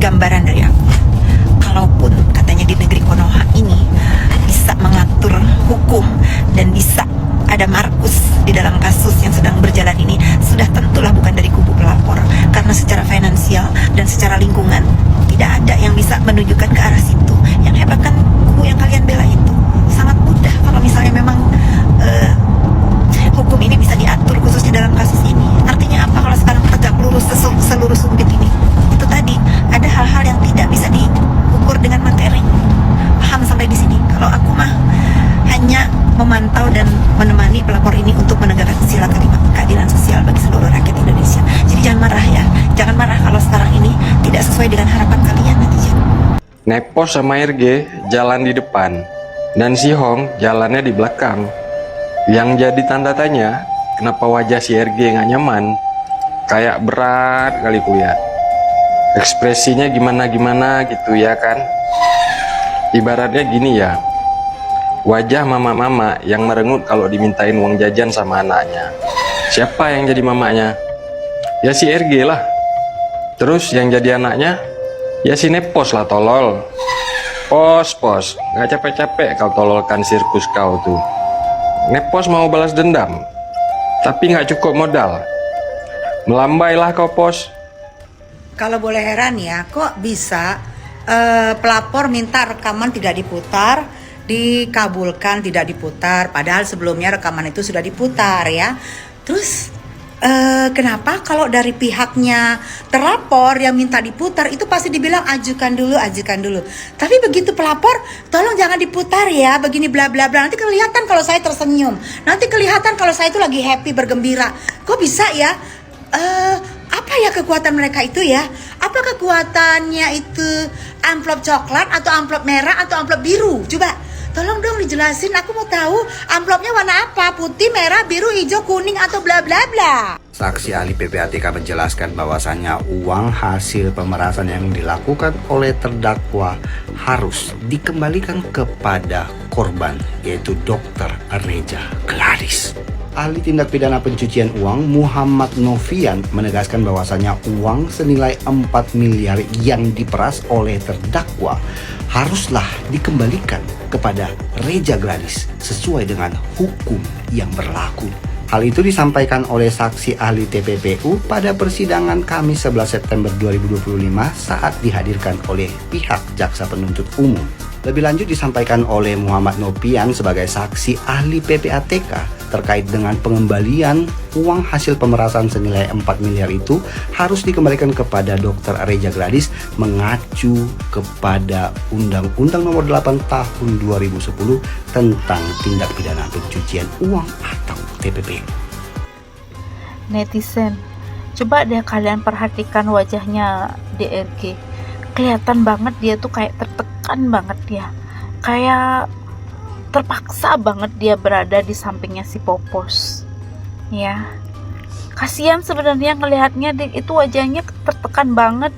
gambaran dari aku. Kalaupun katanya di negeri Konoha ini bisa mengatur hukum dan bisa ada Markus di dalam kasus yang sedang berjalan ini, sudah tentulah bukan dari kubu pelapor, karena secara finansial dan secara lingkungan tidak ada yang bisa menunjukkan ke arah situ. Yang hebat kan kubu yang kalian bela itu. Sangat mudah kalau misalnya memang hukum ini bisa diatur khususnya dalam kasus ini. Artinya apa kalau sekarang tegak lurus seluruh sumpit ini? Itu tadi, ada hal-hal yang tidak bisa diukur dengan materi. Paham sampai di sini? Kalau aku mah hanya memantau dan menemani pelapor ini untuk menegakkan sila keadilan sosial bagi seluruh rakyat Indonesia. Jadi jangan marah ya, jangan marah kalau sekarang ini tidak sesuai dengan harapan kalian netizen. Nepos sama RG jalan di depan dan si Hong jalannya di belakang. Yang jadi tanda tanya, kenapa wajah si RG nggak nyaman? Kayak berat kali kuya. Ekspresinya gimana-gimana gitu ya kan? Ibaratnya gini ya, wajah mama-mama yang merengut kalau dimintain uang jajan sama anaknya. Siapa yang jadi mamanya? Ya si RG lah. Terus yang jadi anaknya? Ya si Nepos lah tolol. Pos, nggak capek-capek kau tololkan sirkus kau tuh. Nepos mau balas dendam, tapi nggak cukup modal. Melambailah kau pos. Kalau boleh heran ya, kok bisa pelapor minta rekaman tidak diputar, dikabulkan tidak diputar, padahal sebelumnya rekaman itu sudah diputar ya. Terus kenapa kalau dari pihaknya terlapor yang minta diputar itu pasti dibilang ajukan dulu. Tapi begitu pelapor, tolong jangan diputar ya, begini bla bla bla. Nanti kelihatan kalau saya tersenyum, nanti kelihatan kalau saya itu lagi happy bergembira. Kok bisa ya? Apa ya kekuatan mereka itu ya? Apa kekuatannya itu amplop coklat atau amplop merah atau amplop biru? Coba tolong dong dijelasin, aku mau tahu amplopnya warna apa? Putih, merah, biru, hijau, kuning atau bla bla bla. Saksi ahli PPATK menjelaskan bahwasannya uang hasil pemerasan yang dilakukan oleh terdakwa harus dikembalikan kepada korban, yaitu Dr. Reja Gladys. Ahli tindak pidana pencucian uang Muhammad Novian menegaskan bahwasannya uang senilai 4 miliar yang diperas oleh terdakwa haruslah dikembalikan kepada Reja Gladys sesuai dengan hukum yang berlaku. Hal itu disampaikan oleh saksi ahli TPPU pada persidangan Kamis 11 September 2025 saat dihadirkan oleh pihak jaksa penuntut umum. Lebih lanjut disampaikan oleh Muhammad Novian sebagai saksi ahli PPATK terkait dengan pengembalian uang hasil pemerasan senilai 4 miliar itu harus dikembalikan kepada Dr. Reja Gladys mengacu kepada Undang-Undang Nomor 8 Tahun 2010 tentang tindak pidana pencucian uang atau TPP. Netizen, coba deh kalian perhatikan wajahnya DRG. Kelihatan banget dia tuh kayak tertekan banget dia. Kayak terpaksa banget dia berada di sampingnya si Popos. Ya. Kasihan sebenarnya ngelihatnya, itu wajahnya tertekan banget.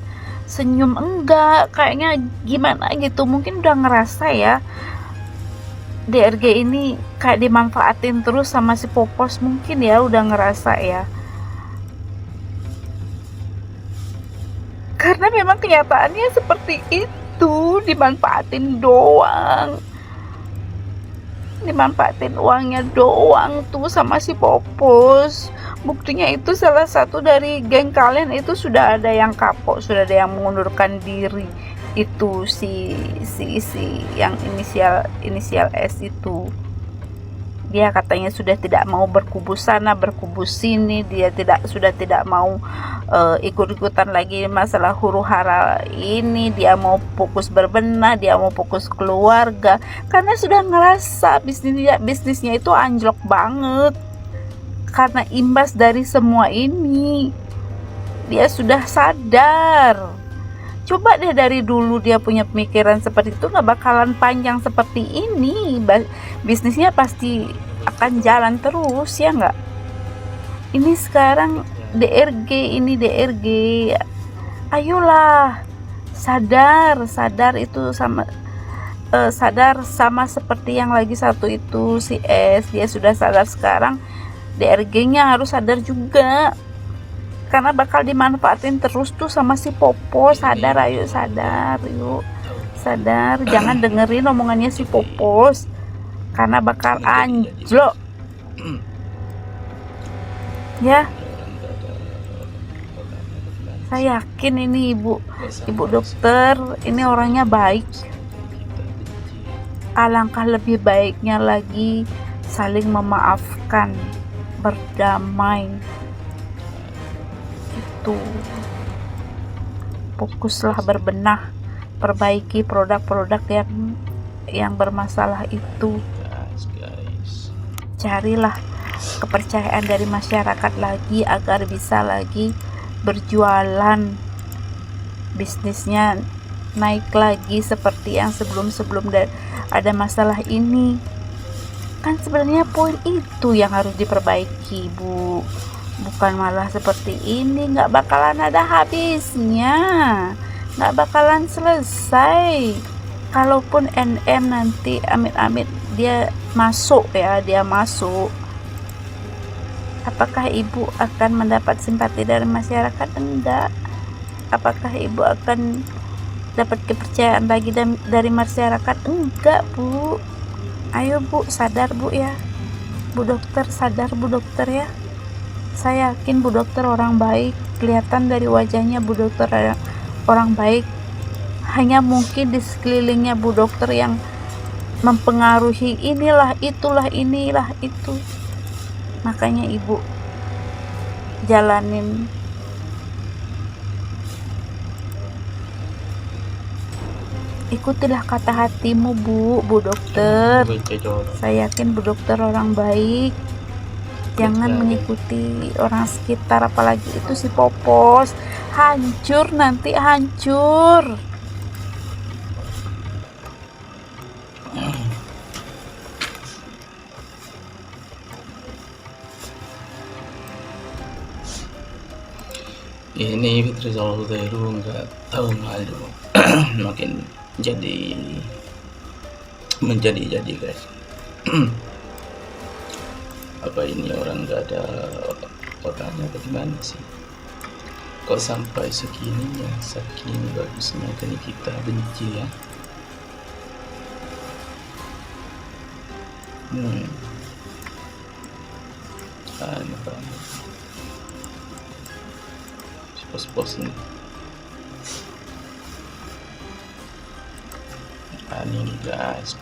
Senyum enggak, kayaknya gimana gitu. Mungkin udah ngerasa ya DRG ini kayak dimanfaatin terus sama si Popos, mungkin ya udah ngerasa ya. Karena memang kenyataannya seperti itu, dimanfaatin doang. Dimanfaatin uangnya doang tuh sama si Popos. Buktinya itu salah satu dari geng kalian itu sudah ada yang kapok, sudah ada yang mengundurkan diri. Itu si yang inisial S itu. Dia katanya sudah tidak mau berkubu sana, berkubu sini. Dia sudah tidak mau ikut-ikutan lagi masalah huru-hara ini. Dia mau fokus berbenah, dia mau fokus keluarga. Karena sudah ngerasa bisnisnya itu anjlok banget. Karena imbas dari semua ini, dia sudah sadar. Coba deh dari dulu dia punya pemikiran seperti itu, gak bakalan panjang seperti ini. Bisnisnya pasti akan jalan terus, ya gak? Ini sekarang DRG, ayolah sadar itu sadar sama seperti yang lagi satu itu si S. Dia sudah sadar sekarang, DRG-nya harus sadar juga. karena bakal dimanfaatin terus tuh sama si Popo. Sadar, ayo sadar, yuk sadar, jangan dengerin omongannya si Popos karena bakal anjlok ya. Saya yakin ini ibu dokter ini orangnya baik. Alangkah lebih baiknya lagi saling memaafkan, berdamai. Itu fokuslah berbenah, perbaiki produk-produk yang bermasalah itu. Carilah kepercayaan dari masyarakat lagi agar bisa lagi berjualan, bisnisnya naik lagi seperti yang sebelum ada masalah ini. Kan sebenarnya poin itu yang harus diperbaiki, Bu, bukan malah seperti ini. Nggak bakalan ada habisnya, nggak bakalan selesai. Kalaupun NM nanti amit-amit dia masuk, apakah ibu akan mendapat simpati dari masyarakat? Enggak. Apakah ibu akan dapat kepercayaan lagi dari masyarakat? Enggak, Bu. Ayo Bu, sadar Bu ya. Bu dokter, sadar Bu dokter ya. Saya yakin Bu dokter orang baik, kelihatan dari wajahnya Bu dokter orang baik. Hanya mungkin di sekelilingnya Bu dokter yang mempengaruhi inilah itu. Makanya ibu jalanin ikutilah kata hatimu, Bu dokter. Saya yakin Bu dokter orang baik. Jangan mengikuti orang sekitar, apalagi itu si Popos. Hancur nanti, hancur. Ini Fitri Sallallahu Khairu nggak tahu malu makin menjadi guys. Apa ini orang nggak ada orangnya bagaimana sih? Kok sampai segini bagusnya kan kita benci ya? Aneh banget. Pos-pos nih. Aneh nih guys.